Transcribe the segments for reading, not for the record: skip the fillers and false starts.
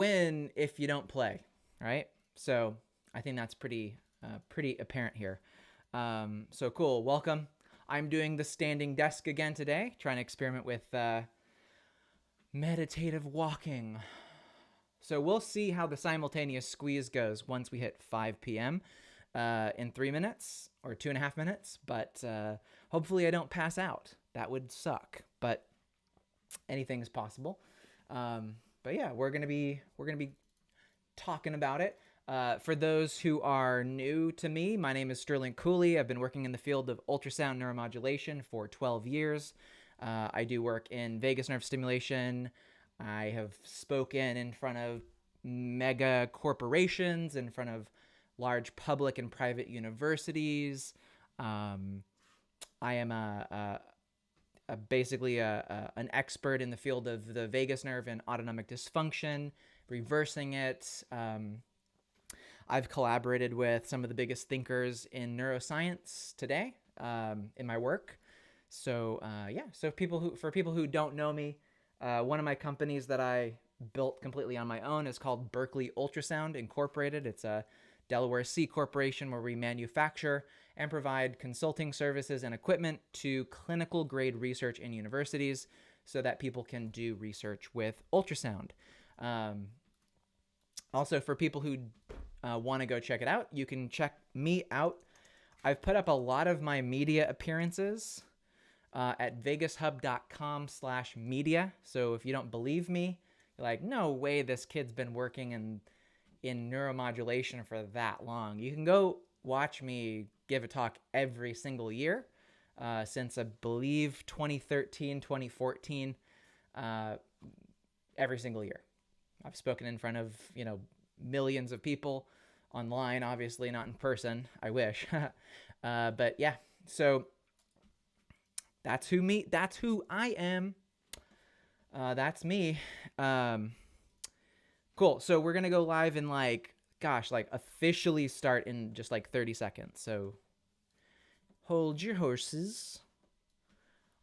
win if you don't play, right? So I think that's pretty apparent here. So cool. Welcome. I'm doing the standing desk again today, trying to experiment with meditative walking. So we'll see how the simultaneous squeeze goes once we hit 5 p.m. In 3 minutes or 2.5 minutes. But hopefully I don't pass out. That would suck. But anything is possible. But yeah, we're gonna be talking about it. For those who are new to me, my name is Sterling Cooley. I've been working in the field of ultrasound neuromodulation for 12 years. I do work in vagus nerve stimulation. I have spoken in front of mega corporations, in front of large public and private universities. I am basically an expert in the field of the vagus nerve and autonomic dysfunction, reversing it. I've collaborated with some of the biggest thinkers in neuroscience today in my work. So yeah, so for people who don't know me, one of my companies that I built completely on my own is called Berkeley Ultrasound Incorporated. It's a Delaware C corporation where we manufacture and provide consulting services and equipment to clinical grade research in universities so that people can do research with ultrasound. Also, for people who want to go check it out, you can check me out. I've put up a lot of my media appearances at vegushub.com/media. So if you don't believe me, you're like, no way this kid's been working in neuromodulation for that long. You can go watch me give a talk every single year since I believe 2013, 2014, every single year. I've spoken in front of, millions of people online, obviously not in person. I wish. But yeah, so that's who I am. That's me. Cool. So we're going to go live in officially start in just 30 seconds. So hold your horses.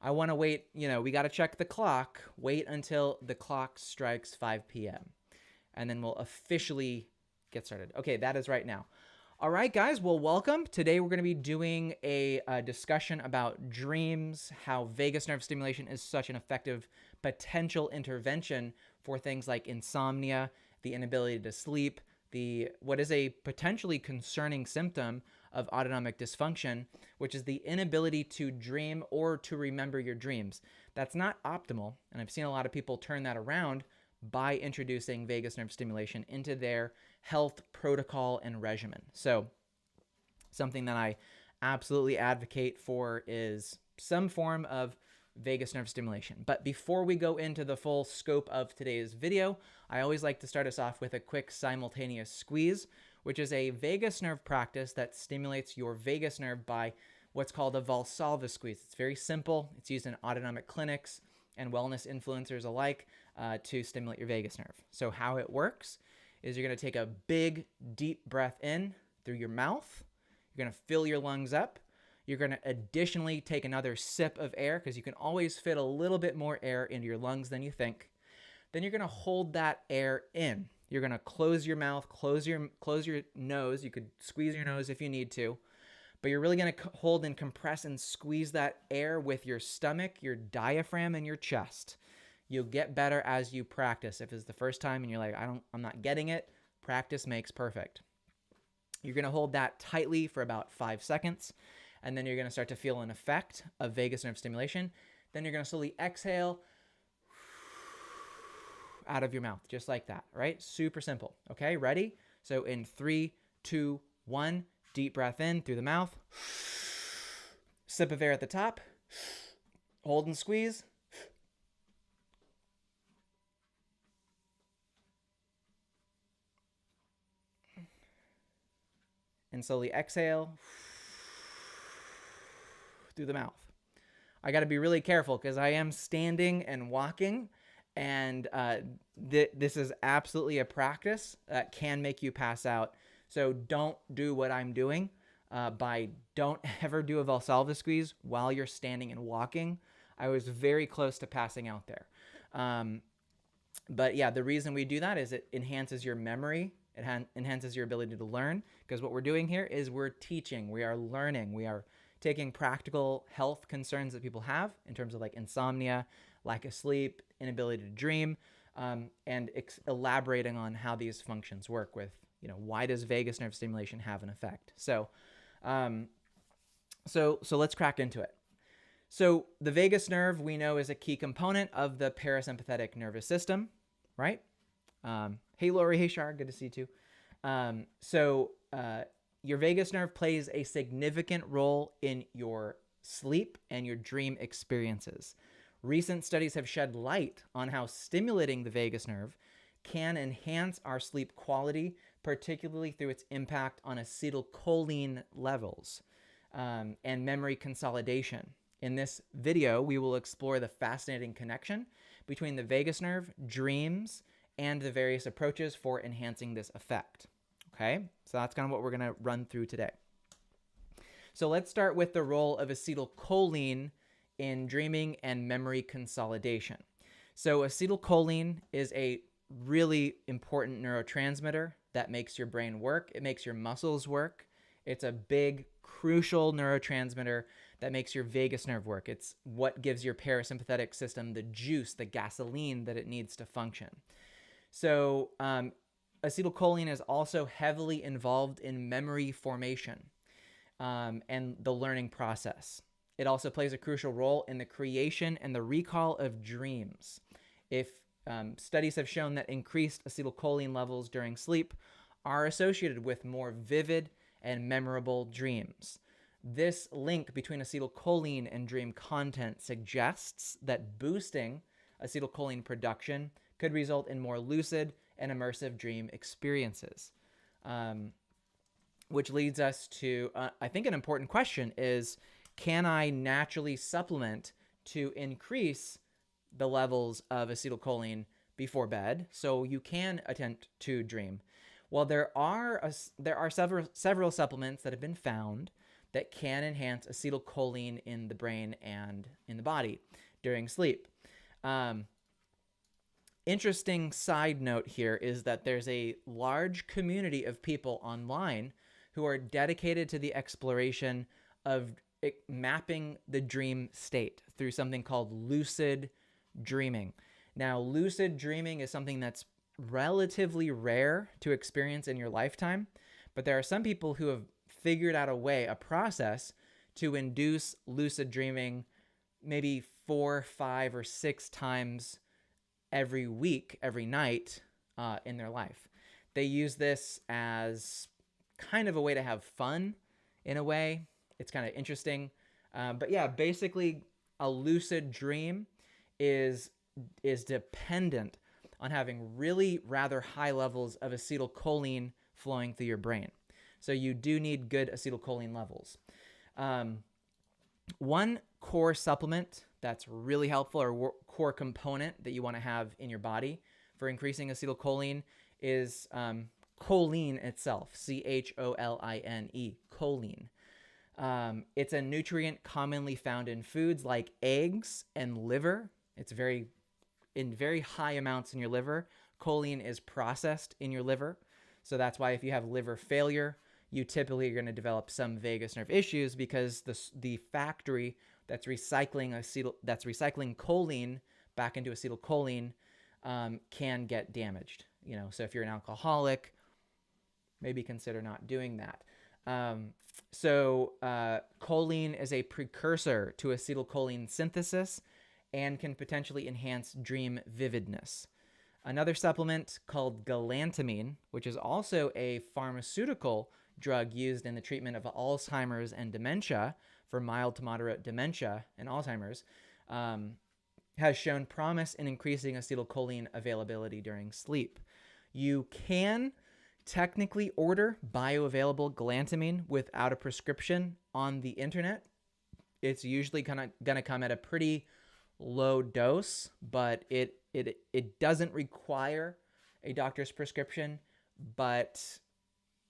I want to wait, we got to check the clock. Wait until the clock strikes 5 p.m. and then we'll officially get started. Okay, that is right now. All right, guys, well, welcome. Today we're going to be doing a discussion about dreams, how vagus nerve stimulation is such an effective potential intervention for things like insomnia, the inability to sleep, what is a potentially concerning symptom of autonomic dysfunction, which is the inability to dream or to remember your dreams. That's not optimal, and I've seen a lot of people turn that around by introducing vagus nerve stimulation into their health protocol and regimen. So something that I absolutely advocate for is some form of vagus nerve stimulation. But before we go into the full scope of today's video, I always like to start us off with a quick simultaneous squeeze, which is a vagus nerve practice that stimulates your vagus nerve by what's called a Valsalva squeeze. It's very simple. It's used in autonomic clinics and wellness influencers alike to stimulate your vagus nerve. So how it works is you're going to take a big, deep breath in through your mouth. You're going to fill your lungs up. You're going to additionally take another sip of air because you can always fit a little bit more air into your lungs than you think. Then you're going to hold that air in. You're going to close your mouth, close your nose. You could squeeze your nose if you need to, but you're really going to hold and compress and squeeze that air with your stomach, your diaphragm, and your chest. You'll get better as you practice. If it's the first time and you're like, I'm not getting it, practice makes perfect. You're going to hold that tightly for about 5 seconds, and then you're going to start to feel an effect of vagus nerve stimulation. Then you're going to slowly exhale out of your mouth, just like that, right? Super simple. Okay, ready? So in 3, 2, 1, deep breath in through the mouth. Sip of air at the top. Hold and squeeze. And slowly exhale through the mouth. I got to be really careful because I am standing and walking, and this is absolutely a practice that can make you pass out. So don't do what I'm doing. Don't ever do a Valsalva squeeze while you're standing and walking. I was very close to passing out there. But yeah, the reason we do that is it enhances your memory. It enhances your ability to learn, because what we're doing here is we're teaching, we are learning, we are taking practical health concerns that people have in terms of like insomnia, lack of sleep, inability to dream, and elaborating on how these functions work with, why does vagus nerve stimulation have an effect? So let's crack into it. So the vagus nerve we know is a key component of the parasympathetic nervous system, right? Hey, Lori. Hey, Shar. Good to see you too. Your vagus nerve plays a significant role in your sleep and your dream experiences. Recent studies have shed light on how stimulating the vagus nerve can enhance our sleep quality, particularly through its impact on acetylcholine levels and memory consolidation. In this video, we will explore the fascinating connection between the vagus nerve, dreams, and the various approaches for enhancing this effect. Okay, so that's kind of what we're going to run through today. So let's start with the role of acetylcholine in dreaming and memory consolidation. So acetylcholine is a really important neurotransmitter that makes your brain work. It makes your muscles work. It's a big, crucial neurotransmitter that makes your vagus nerve work. It's what gives your parasympathetic system the juice, the gasoline that it needs to function. So acetylcholine is also heavily involved in memory formation and the learning process. It also plays a crucial role in the creation and the recall of dreams. If studies have shown that increased acetylcholine levels during sleep are associated with more vivid and memorable dreams. This link between acetylcholine and dream content suggests that boosting acetylcholine production could result in more lucid and immersive dream experiences. Which leads us to, I think, an important question is, can I naturally supplement to increase the levels of acetylcholine before bed so you can attempt to dream? Well, there are several supplements that have been found that can enhance acetylcholine in the brain and in the body during sleep. Interesting side note here is that there's a large community of people online who are dedicated to the exploration of mapping the dream state through something called lucid dreaming. Now, lucid dreaming is something that's relatively rare to experience in your lifetime, but there are some people who have figured out a process to induce lucid dreaming maybe 4, 5, or 6 times every week, every night in their life. They use this as kind of a way to have fun in a way. It's kind of interesting. But yeah, basically a lucid dream is dependent on having really rather high levels of acetylcholine flowing through your brain. So you do need good acetylcholine levels. One core supplement that's really helpful, or core component that you want to have in your body for increasing acetylcholine is choline itself, choline, choline. It's a nutrient commonly found in foods like eggs and liver. It's in very high amounts in your liver. Choline is processed in your liver. So that's why if you have liver failure, you typically are going to develop some vagus nerve issues, because the factory that's recycling choline back into acetylcholine can get damaged. So if you're an alcoholic, maybe consider not doing that. Choline is a precursor to acetylcholine synthesis and can potentially enhance dream vividness. Another supplement called galantamine, which is also a pharmaceutical drug used in the treatment of Alzheimer's and dementia, for mild to moderate dementia and Alzheimer's, has shown promise in increasing acetylcholine availability during sleep. You can technically order bioavailable galantamine without a prescription on the internet. It's usually going to come at a pretty low dose, but it doesn't require a doctor's prescription, but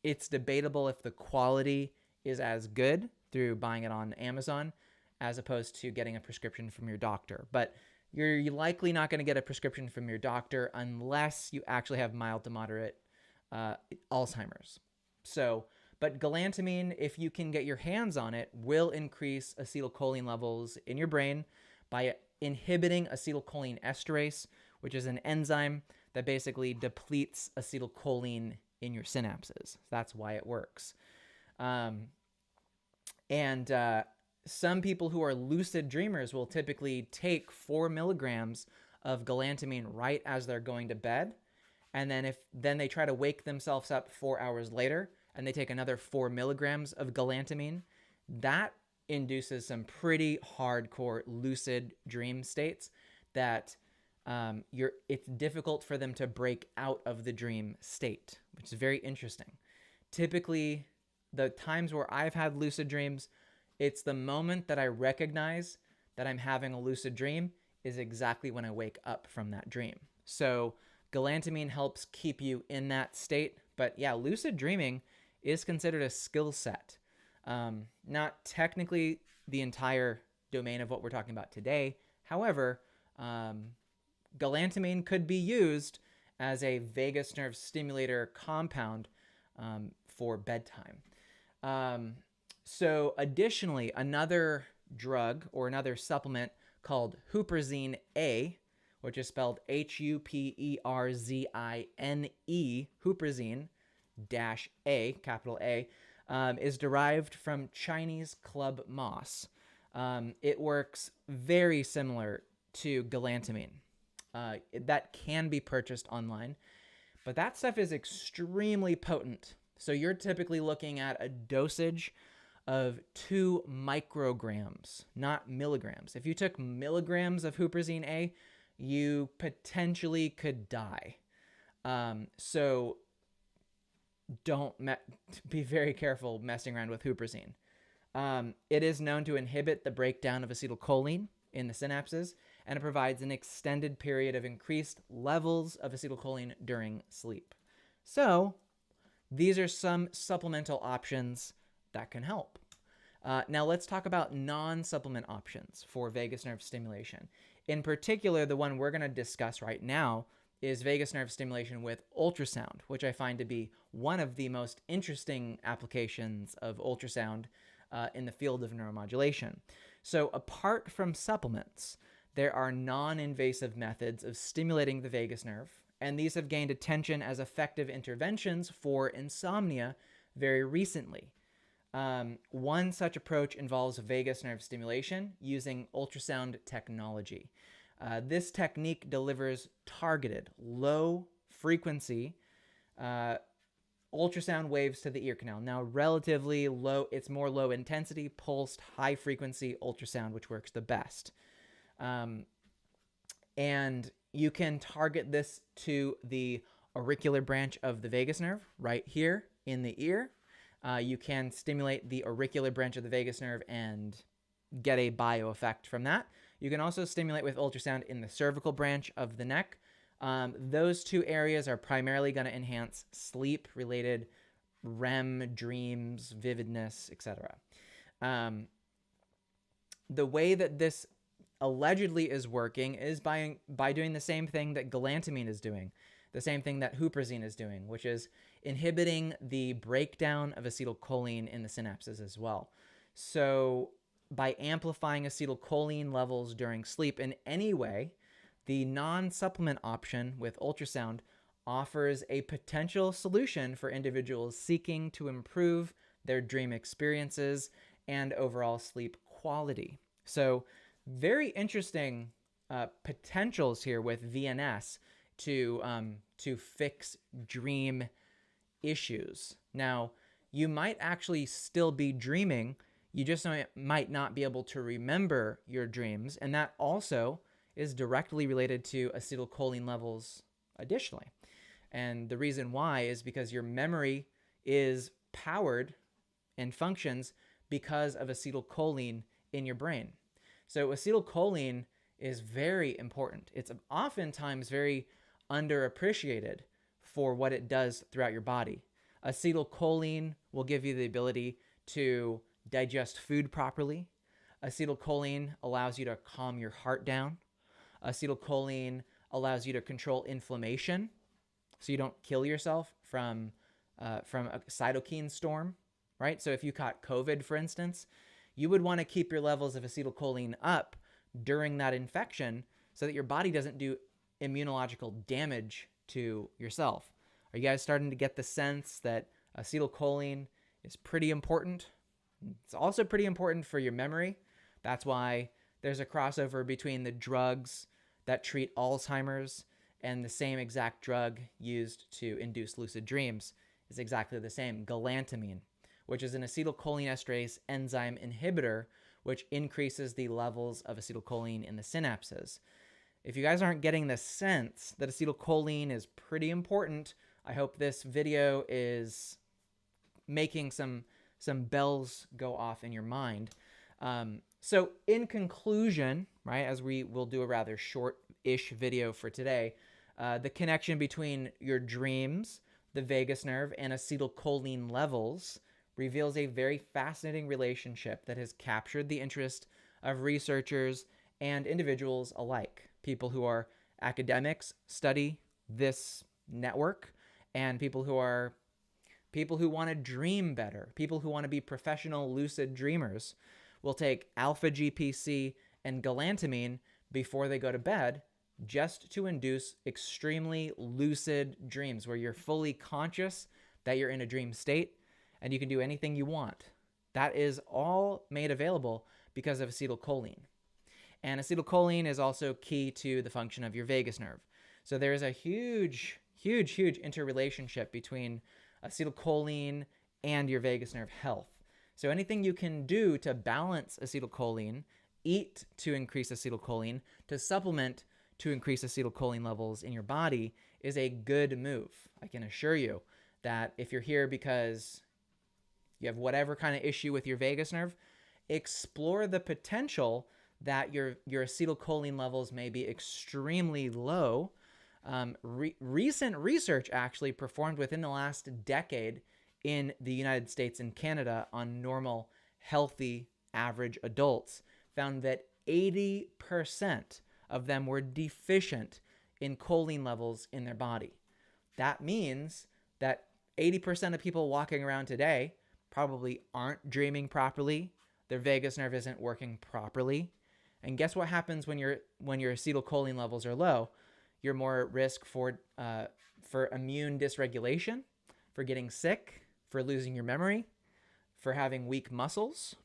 it's debatable if the quality is as good through buying it on Amazon as opposed to getting a prescription from your doctor. But you're likely not going to get a prescription from your doctor unless you actually have mild to moderate Alzheimer's. So, but galantamine, if you can get your hands on it, will increase acetylcholine levels in your brain by inhibiting acetylcholine esterase, which is an enzyme that basically depletes acetylcholine in your synapses. That's why it works. And some people who are lucid dreamers will typically take 4 milligrams of galantamine right as they're going to bed. And then they try to wake themselves up 4 hours later and they take another 4 milligrams of galantamine, that induces some pretty hardcore lucid dream states that it's difficult for them to break out of the dream state, which is very interesting. Typically, the times where I've had lucid dreams, it's the moment that I recognize that I'm having a lucid dream is exactly when I wake up from that dream. So galantamine helps keep you in that state. But yeah, lucid dreaming is considered a skill set. Not technically the entire domain of what we're talking about today. However, galantamine could be used as a vagus nerve stimulator compound for bedtime. So additionally, another drug or another supplement called huperzine A, which is spelled Huperzine, huperzine -A, capital A, is derived from Chinese club moss. It works very similar to galantamine. That can be purchased online, but that stuff is extremely potent. So you're typically looking at a dosage of 2 micrograms, not milligrams. If you took milligrams of huperzine A, you potentially could die. So be very careful messing around with huperzine. It is known to inhibit the breakdown of acetylcholine in the synapses, and it provides an extended period of increased levels of acetylcholine during sleep. So these are some supplemental options that can help. Now let's talk about non-supplement options for vagus nerve stimulation. In particular, the one we're going to discuss right now is vagus nerve stimulation with ultrasound, which I find to be one of the most interesting applications of ultrasound in the field of neuromodulation. So apart from supplements, there are non-invasive methods of stimulating the vagus nerve, and these have gained attention as effective interventions for insomnia very recently. One such approach involves vagus nerve stimulation using ultrasound technology. This technique delivers targeted, low-frequency ultrasound waves to the ear canal. Now, relatively low, it's more low-intensity, pulsed, high-frequency ultrasound, which works the best. And you can target this to the auricular branch of the vagus nerve right here in the ear. You can stimulate the auricular branch of the vagus nerve and get a bio effect from that. You can also stimulate with ultrasound in the cervical branch of the neck. Those two areas are primarily going to enhance sleep-related REM, dreams, vividness, etc. The way that this allegedly is working is by doing the same thing that galantamine is doing, the same thing that huperzine is doing, which is inhibiting the breakdown of acetylcholine in the synapses as well. So by amplifying acetylcholine levels during sleep in any way, the non-supplement option with ultrasound offers a potential solution for individuals seeking to improve their dream experiences and overall sleep quality. So very interesting potentials here with VNS to fix dream issues. Now, you might actually still be dreaming. You just might not be able to remember your dreams, and that also is directly related to acetylcholine levels additionally. And the reason why is because your memory is powered and functions because of acetylcholine in your brain. So acetylcholine is very important. It's oftentimes very underappreciated for what it does throughout your body. Acetylcholine will give you the ability to digest food properly. Acetylcholine allows you to calm your heart down. Acetylcholine allows you to control inflammation, so you don't kill yourself from a cytokine storm, right? So if you caught COVID, for instance, you would want to keep your levels of acetylcholine up during that infection so that your body doesn't do immunological damage to yourself. Are you guys starting to get the sense that acetylcholine is pretty important? It's also pretty important for your memory. That's why there's a crossover between the drugs that treat Alzheimer's and the same exact drug used to induce lucid dreams is exactly the same, galantamine, which is an acetylcholinesterase enzyme inhibitor, which increases the levels of acetylcholine in the synapses. If you guys aren't getting the sense that acetylcholine is pretty important, I hope this video is making some bells go off in your mind. So in conclusion, right, as we will do a rather short-ish video for today, the connection between your dreams, the vagus nerve, and acetylcholine levels reveals a very fascinating relationship that has captured the interest of researchers and individuals alike. People who are academics study this network, and people who want to dream better, people who want to be professional lucid dreamers will take alpha GPC and galantamine before they go to bed just to induce extremely lucid dreams where you're fully conscious that you're in a dream state and you can do anything you want. That is all made available because of acetylcholine. And acetylcholine is also key to the function of your vagus nerve. So there is a huge interrelationship between acetylcholine and your vagus nerve health. So anything you can do to balance acetylcholine, eat to increase acetylcholine, to supplement to increase acetylcholine levels in your body is a good move. I can assure you that if you're here because you have whatever kind of issue with your vagus nerve, explore the potential that your acetylcholine levels may be extremely low. Recent research actually performed within the last decade in the United States and Canada on normal, healthy, average adults found that 80% of them were deficient in choline levels in their body. That means that 80% of people walking around today probably aren't dreaming properly. Their vagus nerve isn't working properly. And guess what happens when your acetylcholine levels are low? You're more at risk for immune dysregulation, for getting sick, for losing your memory, for having weak muscles.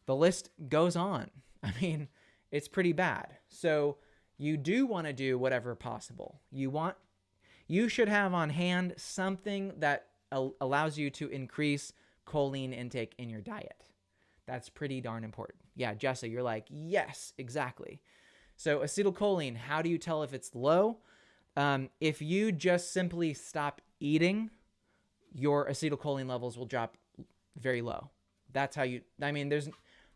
The list goes on. I mean, it's pretty bad. So you do want to do whatever possible. You should have on hand something that allows you to increase choline intake in your diet. That's pretty darn important. Yeah, Jessa, you're like, yes, exactly. So acetylcholine, how do you tell if it's low? If you just simply stop eating, your acetylcholine levels will drop very low. That's how you, I mean,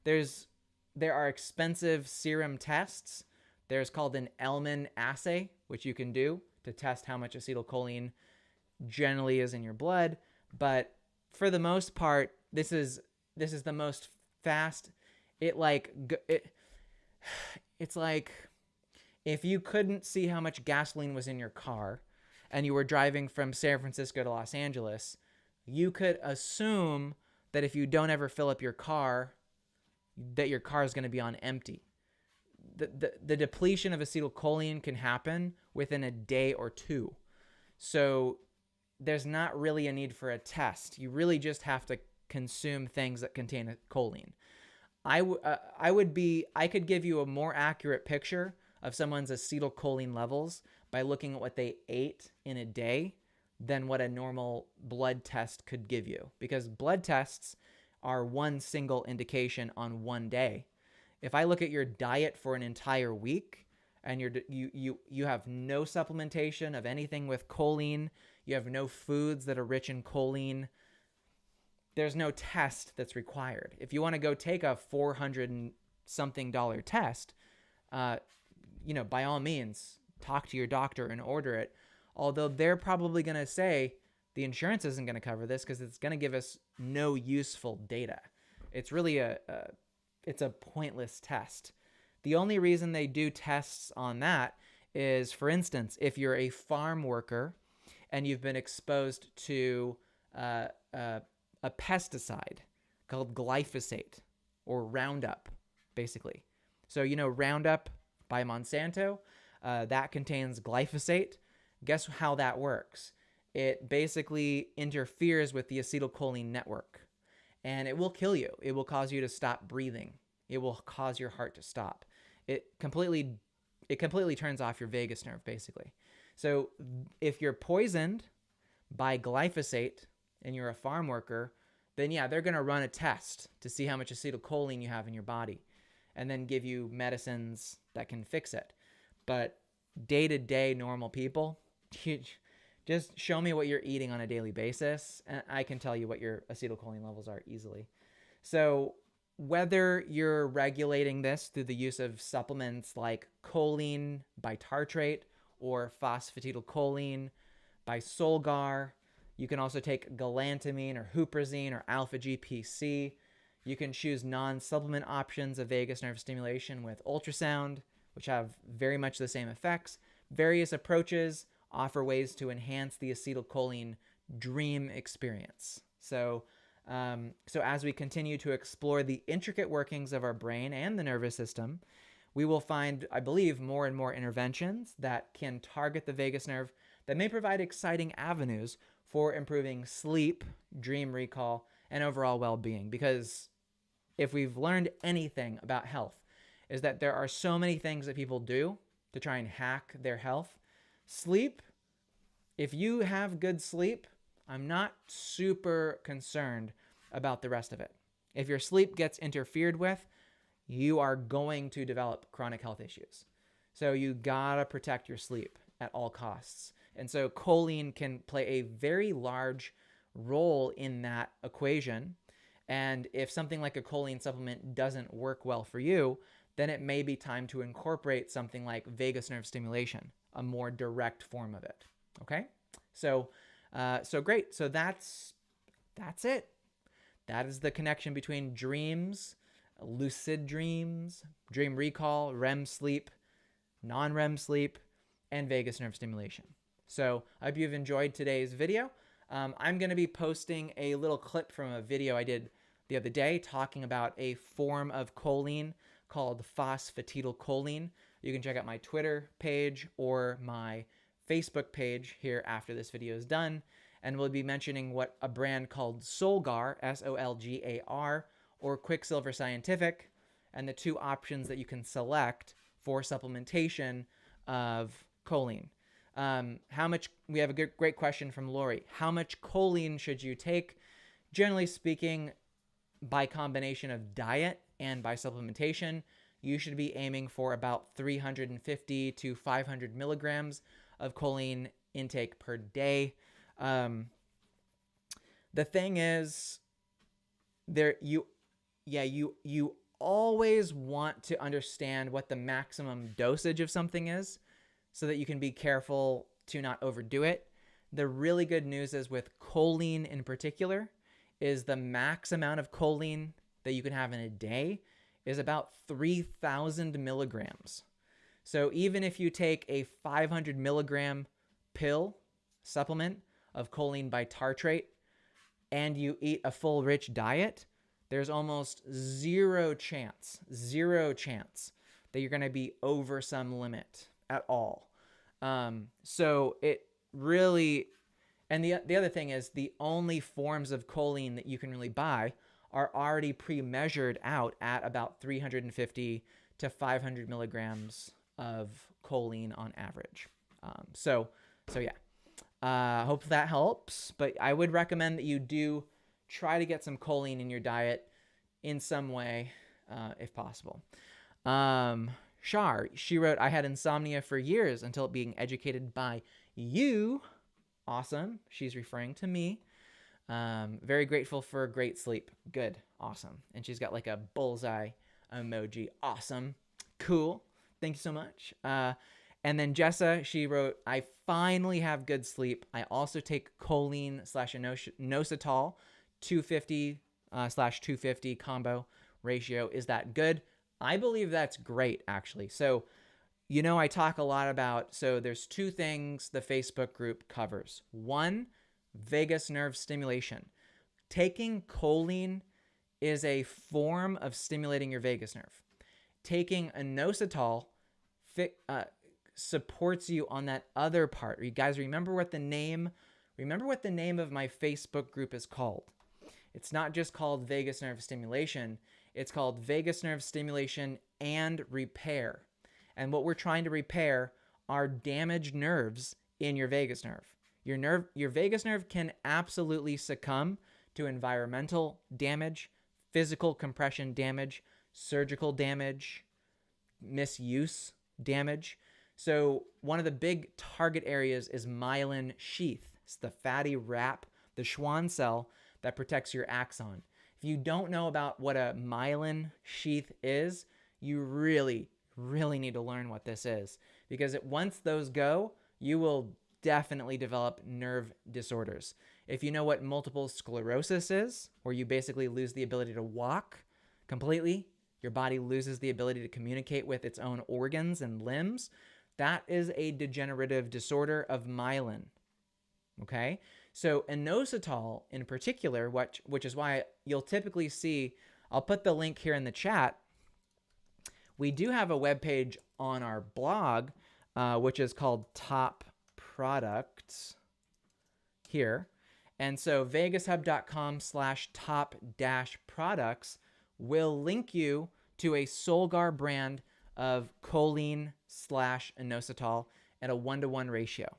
there are expensive serum tests. There's called an Elman assay, which you can do to test how much acetylcholine generally is in your blood. But for the most part, this is the most fast. It's like if you couldn't see how much gasoline was in your car and you were driving from San Francisco to Los Angeles, you could assume that if you don't ever fill up your car, that your car is going to be on empty. The depletion of acetylcholine can happen within a day or two. So there's not really a need for a test. You really just have to consume things that contain choline. I could give you a more accurate picture of someone's acetylcholine levels by looking at what they ate in a day than what a normal blood test could give you, because blood tests are one single indication on one day. If I look at your diet for an entire week and you have no supplementation of anything with choline, you have no foods that are rich in choline, there's no test that's required. If you want to go take a $400 and something test, by all means, talk to your doctor and order it. Although they're probably going to say the insurance isn't going to cover this because it's going to give us no useful data. It's really it's a pointless test. The only reason they do tests on that is, for instance, if you're a farm worker and you've been exposed to uh, uh, a pesticide called glyphosate or Roundup, basically. So, Roundup by Monsanto, that contains glyphosate. Guess how that works? It basically interferes with the acetylcholine network, and it will kill you. It will cause you to stop breathing. It will cause your heart to stop. It completely turns off your vagus nerve, basically. So if you're poisoned by glyphosate and you're a farm worker, then yeah, they're going to run a test to see how much acetylcholine you have in your body and then give you medicines that can fix it. But day-to-day normal people, just show me what you're eating on a daily basis, and I can tell you what your acetylcholine levels are easily. So whether you're regulating this through the use of supplements like choline bitartrate or phosphatidylcholine by Solgar, you can also take galantamine or huperzine or alpha GPC. You can choose non-supplement options of vagus nerve stimulation with ultrasound, which have very much the same effects. Various approaches offer ways to enhance the acetylcholine dream experience. So as we continue to explore the intricate workings of our brain and the nervous system, we will find, I believe, more and more interventions that can target the vagus nerve that may provide exciting avenues for improving sleep, dream recall, and overall well-being. Because if we've learned anything about health, is that there are so many things that people do to try and hack their health. Sleep, if you have good sleep, I'm not super concerned about the rest of it. If your sleep gets interfered with, you are going to develop chronic health issues. So you gotta protect your sleep at all costs. And so choline can play a very large role in that equation. And if something like a choline supplement doesn't work well for you, then it may be time to incorporate something like vagus nerve stimulation, a more direct form of it. Okay? So great. So that's it. That is the connection between dreams, lucid dreams, dream recall, REM sleep, non-REM sleep, and vagus nerve stimulation. So I hope you've enjoyed today's video. I'm going to be posting a little clip from a video I did the other day talking about a form of choline called phosphatidylcholine. You can check out my Twitter page or my Facebook page here after this video is done. And we'll be mentioning what a brand called Solgar, Solgar, or Quicksilver Scientific, and the two options that you can select for supplementation of choline. We have a great question from Lori. How much choline should you take? Generally speaking, by combination of diet and by supplementation, you should be aiming for about 350 to 500 milligrams of choline intake per day. The thing is, you always want to understand what the maximum dosage of something is so that you can be careful to not overdo it. The really good news is with choline in particular is the max amount of choline that you can have in a day is about 3,000 milligrams. So even if you take a 500 milligram pill supplement of choline bitartrate and you eat a full rich diet, there's almost zero chance that you're going to be over some limit at all. So it really, and the other thing is the only forms of choline that you can really buy are already pre-measured out at about 350 to 500 milligrams of choline on average. So yeah, hope that helps, but I would recommend that you do try to get some choline in your diet in some way, if possible. Shar, she wrote, I had insomnia for years until being educated by you. Awesome. She's referring to me. Very grateful for great sleep. Good. Awesome. And she's got like a bullseye emoji. Awesome. Cool. Thank you so much. And then Jessa, she wrote, I finally have good sleep. I also take choline / inositol 250 / 250 combo ratio. Is that good? I believe that's great, actually. So, I talk a lot about, so there's two things the Facebook group covers. One, vagus nerve stimulation. Taking choline is a form of stimulating your vagus nerve. Taking inositol supports you on that other part. You guys remember what the name of my Facebook group is called. It's not just called vagus nerve stimulation. It's called vagus nerve stimulation and repair. And what we're trying to repair are damaged nerves in your vagus nerve. Your vagus nerve can absolutely succumb to environmental damage, physical compression damage, surgical damage, misuse damage. So one of the big target areas is myelin sheath. It's the fatty wrap, the Schwann cell that protects your axon. If you don't know about what a myelin sheath is, you really need to learn what this is, because once those go, you will definitely develop nerve disorders. If you know what multiple sclerosis is, where you basically lose the ability to walk completely, your body loses the ability to communicate with its own organs and limbs, that is a degenerative disorder of myelin. Okay? So inositol in particular, which is why you'll typically see, I'll put the link here in the chat. We do have a webpage on our blog, which is called Top Products here. And so vegushub.com/top-products will link you to a Solgar brand of choline/inositol at a 1-to-1 ratio.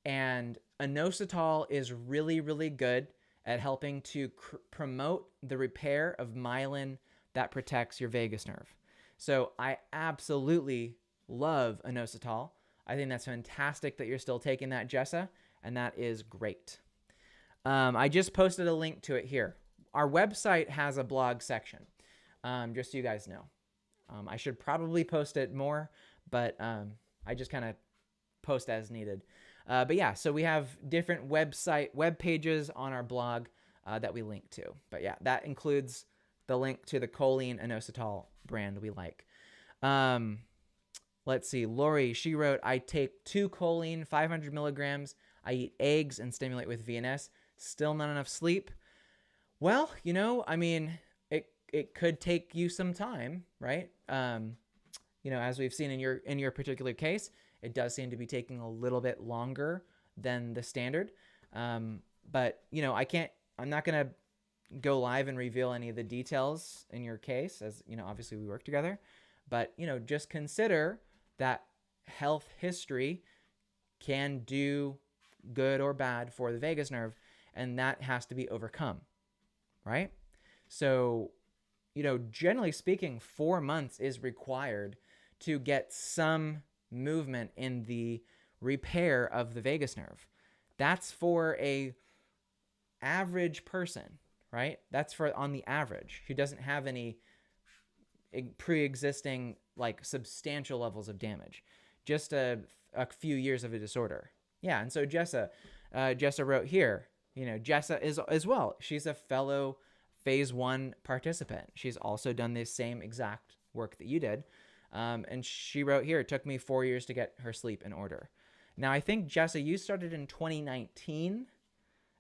And inositol is really good at helping to promote the repair of myelin that protects your vagus nerve. So I absolutely love inositol. I think that's fantastic that you're still taking that, Jessa, and that is great. I just posted a link to it here. Our website has a blog section, just so you guys know. I should probably post it more, but I just kind of post as needed. But yeah, so we have different web pages on our blog that we link to. But yeah, that includes the link to the choline inositol brand we like. Let's see. Lori, she wrote, I take 2 choline, 500 milligrams. I eat eggs and stimulate with VNS. Still not enough sleep. Well, I mean, it could take you some time, right? As we've seen in your particular case, it does seem to be taking a little bit longer than the standard. But I'm not going to go live and reveal any of the details in your case, as, obviously we work together. But, just consider that health history can do good or bad for the vagus nerve, and that has to be overcome, right? So, generally speaking, 4 months is required to get some movement in the repair of the vagus nerve. That's for a average person, right? That's for on the average who doesn't have any pre-existing substantial levels of damage, just a few years of a disorder. Yeah, and so Jessa wrote here, Jessa is as well. She's a fellow phase 1 participant. She's also done the same exact work that you did. And she wrote here, it took me 4 years to get her sleep in order. Now, I think, Jessa, you started in 2019.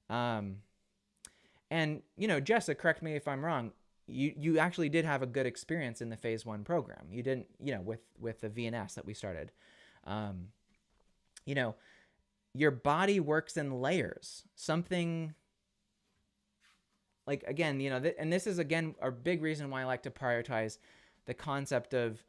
And, Jessa, correct me if I'm wrong, you actually did have a good experience in the phase 1 program. You didn't, with the VNS that we started. Your body works in layers. Something again, and this is, again, a big reason why I like to prioritize the concept of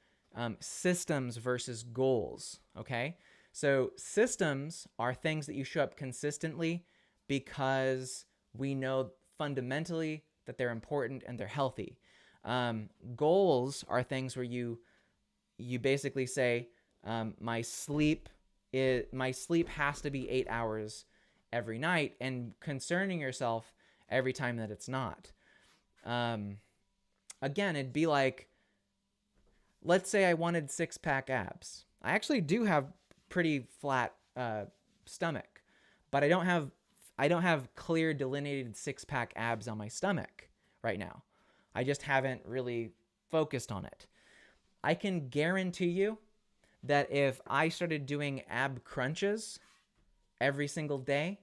systems versus goals, okay? So systems are things that you show up consistently because we know fundamentally that they're important and they're healthy. Goals are things where you basically say, my sleep has to be 8 hours every night, and concerning yourself every time that it's not. Again, it'd be like, let's say I wanted 6-pack abs. I actually do have pretty flat stomach, but I don't have clear delineated 6-pack abs on my stomach right now. I just haven't really focused on it. I can guarantee you that if I started doing ab crunches every single day,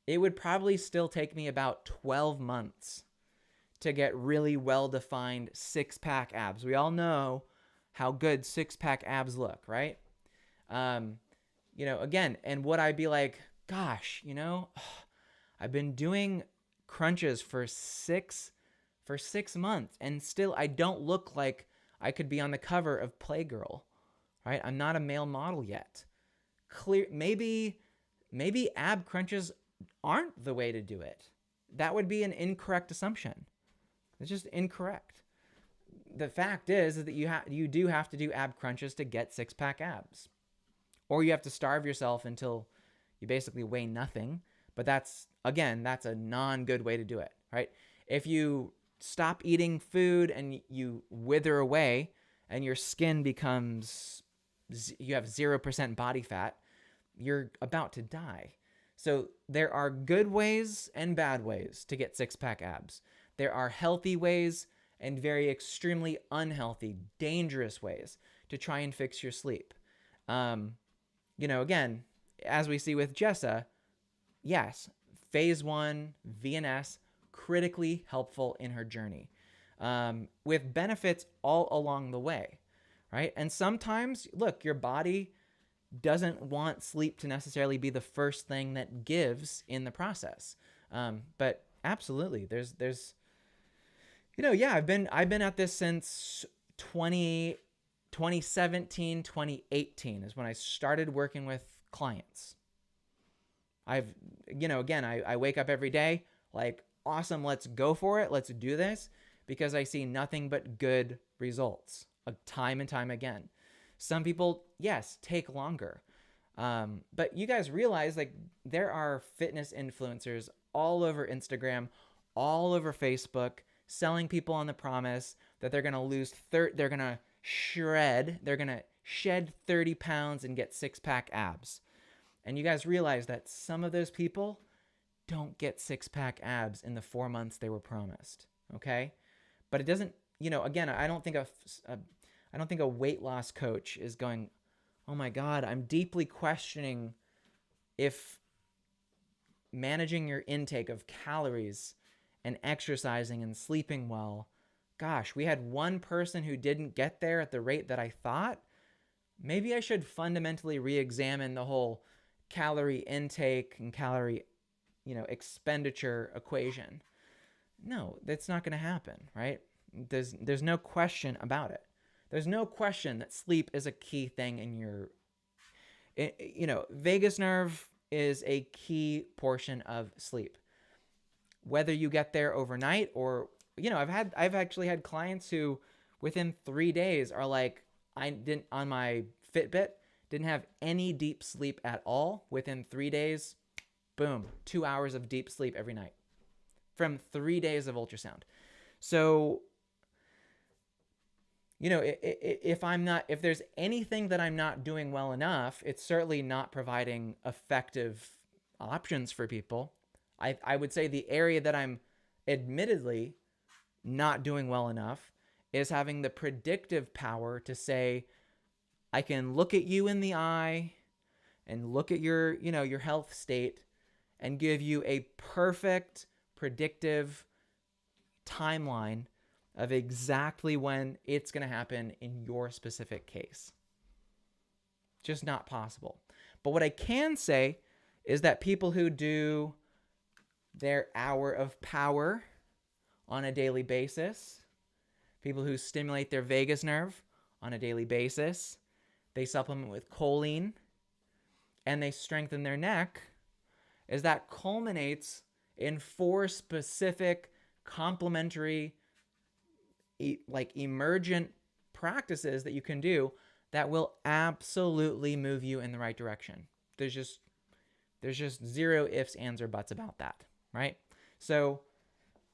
it would probably still take me about 12 months to get really well-defined six-pack abs. We all know how good six-pack abs look, right? Again, and would I be like, gosh, I've been doing crunches for 6 months and still I don't look like I could be on the cover of Playgirl, right? I'm not a male model yet. Maybe ab crunches aren't the way to do it. That would be an incorrect assumption. It's just incorrect. The fact is that you do have to do ab crunches to get six-pack abs. Or you have to starve yourself until you basically weigh nothing. But that's a non-good way to do it, right? If you stop eating food and you wither away and your skin becomes, you have 0% body fat, you're about to die. So there are good ways and bad ways to get six-pack abs. There are healthy ways and very extremely unhealthy, dangerous ways to try and fix your sleep. Again, as we see with Jessa, yes, phase 1 VNS, critically helpful in her journey, with benefits all along the way, right? And sometimes, look, your body doesn't want sleep to necessarily be the first thing that gives in the process. But absolutely, there's I've been at this since 2017, 2018 is when I started working with clients. I wake up every day like, awesome, let's go for it. Let's do this, because I see nothing but good results time and time again. Some people, yes, take longer. But you guys realize, like, there are fitness influencers all over Instagram, all over Facebook, selling people on the promise that they're going to they're going to shed 30 pounds and get six-pack abs. And you guys realize that some of those people don't get six-pack abs in the 4 months they were promised. Okay. But it doesn't, again, I don't think a weight loss coach is going, oh my God, I'm deeply questioning if managing your intake of calories and exercising and sleeping well. Gosh, we had one person who didn't get there at the rate that I thought. Maybe I should fundamentally re-examine the whole calorie intake and calorie, expenditure equation. No, that's not going to happen, right? There's no question about it. There's no question that sleep is a key thing in your, vagus nerve is a key portion of sleep. Whether you get there overnight or, I've actually had clients who within 3 days are like, on my Fitbit, didn't have any deep sleep at all. Within 3 days, boom, 2 hours of deep sleep every night from 3 days of ultrasound. So, if there's anything that I'm not doing well enough, it's certainly not providing effective options for people. I would say the area that I'm admittedly not doing well enough is having the predictive power to say, I can look at you in the eye and look at your health state and give you a perfect predictive timeline of exactly when it's going to happen in your specific case. Just not possible. But what I can say is that people who do their hour of power on a daily basis, people who stimulate their vagus nerve on a daily basis, they supplement with choline, and they strengthen their neck, is that culminates in 4 specific complementary emergent practices that you can do that will absolutely move you in the right direction. There's just zero ifs, ands, or buts about that, right? So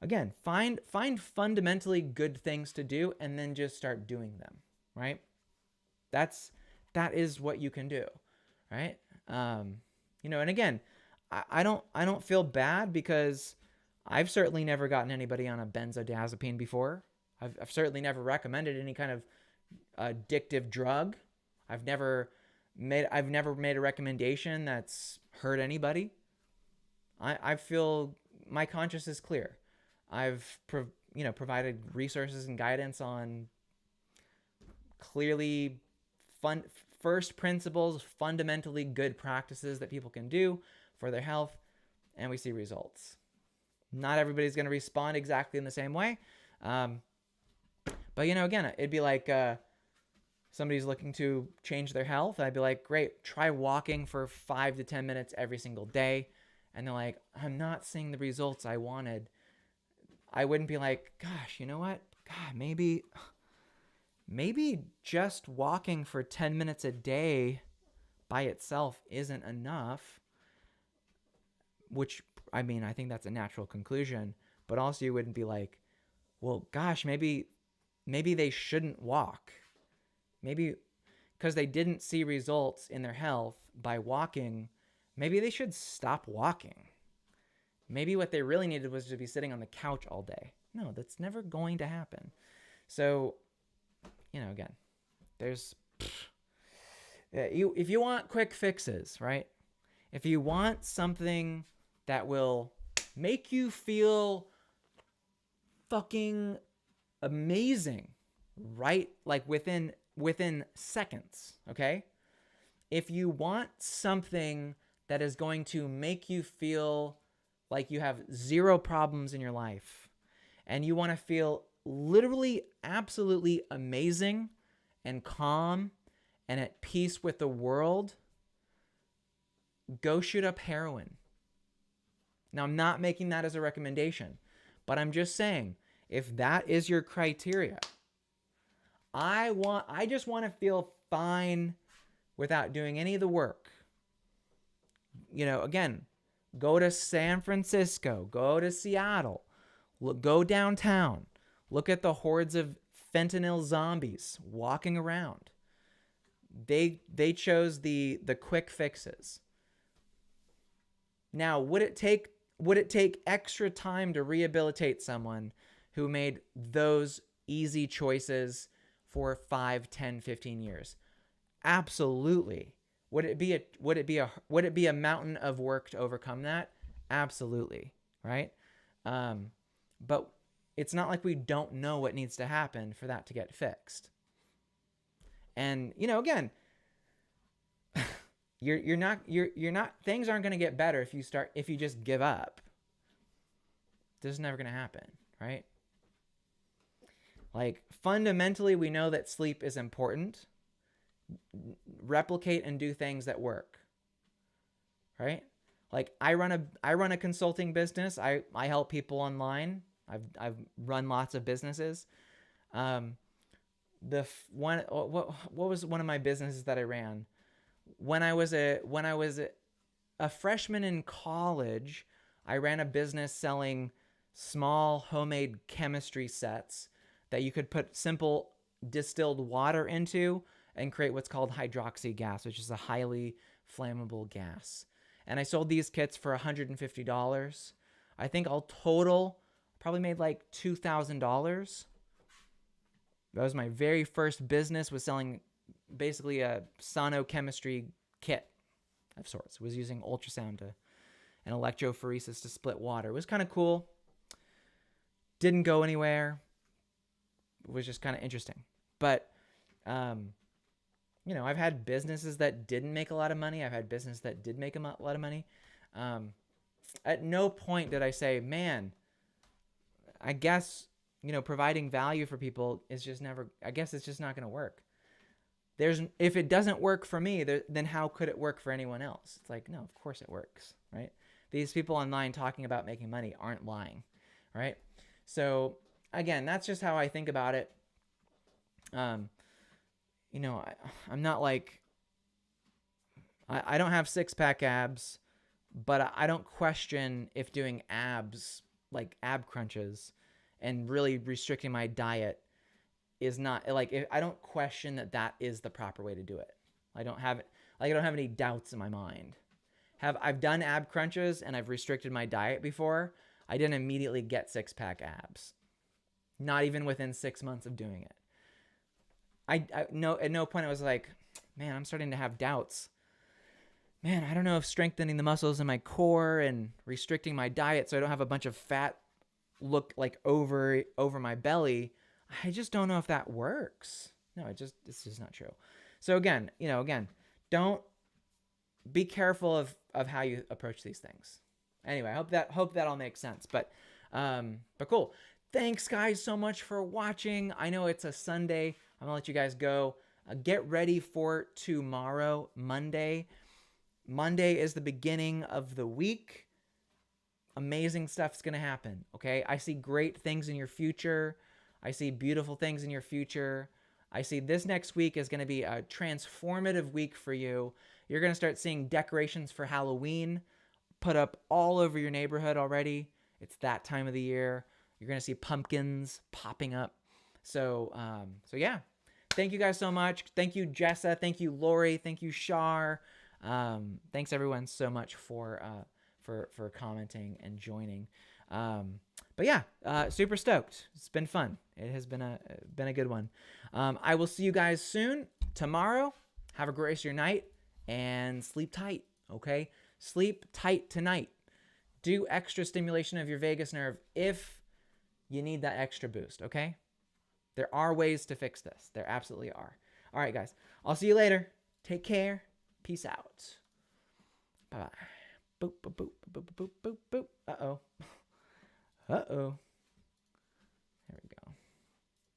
again, find fundamentally good things to do and then just start doing them, right? That is what you can do, right? And again, I don't feel bad because I've certainly never gotten anybody on a benzodiazepine before. I've certainly never recommended any kind of addictive drug. I've never made a recommendation that's hurt anybody. I feel my conscience is clear. I've provided resources and guidance on clearly first principles, fundamentally good practices that people can do for their health, and we see results. Not everybody's going to respond exactly in the same way. But, again, it'd be like somebody's looking to change their health. I'd be like, great, try walking for 5 to 10 minutes every single day. And they're like, I'm not seeing the results I wanted. I wouldn't be like, gosh, you know what? God, maybe just walking for 10 minutes a day by itself isn't enough, which, I think that's a natural conclusion. But also you wouldn't be like, well, gosh, maybe they shouldn't walk. Maybe because they didn't see results in their health by walking, maybe they should stop walking. Maybe what they really needed was to be sitting on the couch all day. No, that's never going to happen. So, again, there's if you want quick fixes, right? If you want something that will make you feel fucking amazing, right? Like within seconds, okay? If you want something that is going to make you feel like you have zero problems in your life, and you want to feel literally absolutely amazing and calm and at peace with the world, go shoot up heroin. Now, I'm not making that as a recommendation, but I'm just saying, if that is your criteria, I just want to feel fine without doing any of the work. Again, go to San Francisco, go to Seattle, go downtown, look at the hordes of fentanyl zombies walking around. They chose the quick fixes. Now, would it take extra time to rehabilitate someone who made those easy choices for 5, 10, 15 years? Absolutely. Would it be a mountain of work to overcome that? Absolutely, right? But it's not like we don't know what needs to happen for that to get fixed. And again, you're not things aren't going to get better if you just give up. This is never going to happen, right? Like, fundamentally, we know that sleep is important. Replicate and do things that work, right? Like, I run a consulting business. I help people online. I've run lots of businesses. What was one of my businesses that I ran when I was a freshman in college? I ran a business selling small homemade chemistry sets that you could put simple distilled water into and create what's called hydroxy gas, which is a highly flammable gas. And I sold these kits for $150. I think all total probably made like $2,000. That was my very first business, was selling basically a sonochemistry kit of sorts. It was using ultrasound and electrophoresis to split water. It was kind of cool. Didn't go anywhere. It was just kind of interesting. But, I've had businesses that didn't make a lot of money. I've had businesses that did make a lot of money. At no point did I say, man, I guess, providing value for people is just never, I guess it's just not going to work. If it doesn't work for me, then how could it work for anyone else? It's like, no, of course it works, right? These people online talking about making money aren't lying, right? So again, that's just how I think about it. I'm not like, I don't have 6-pack abs, but I don't question if doing abs, like ab crunches, and really restricting my diet is not, like, I don't question that is the proper way to do it. I don't have any doubts in my mind. I've done ab crunches and I've restricted my diet before. I didn't immediately get 6-pack abs. Not even within 6 months of doing it. no, at no point I was like, man, I'm starting to have doubts. Man, I don't know if strengthening the muscles in my core and restricting my diet so I don't have a bunch of fat look like over my belly, I just don't know if that works. No, it's just not true. So again, don't be careful of how you approach these things. Anyway, I hope that all makes sense. But cool. Thanks guys so much for watching. I know it's a Sunday. I'm gonna let you guys go. Get ready for tomorrow, Monday. Monday is the beginning of the week. Amazing stuff's going to happen, okay? I see great things in your future. I see beautiful things in your future. I see this next week is going to be a transformative week for you. You're going to start seeing decorations for Halloween put up all over your neighborhood already. It's that time of the year. You're going to see pumpkins popping up. So yeah. Thank you guys so much. Thank you, Jessa. Thank you, Lori. Thank you, Shar. Thanks everyone so much for commenting and joining. But yeah, super stoked. It's been fun. It has been a good one. I will see you guys soon tomorrow. Have a great rest of your night and sleep tight. Okay, sleep tight tonight. Do extra stimulation of your vagus nerve if you need that extra boost. Okay, there are ways to fix this. There absolutely are. All right, guys. I'll see you later. Take care. Peace out. Bye-bye. Boop, boop, boop, boop, boop, boop, boop. Uh-oh. Uh-oh.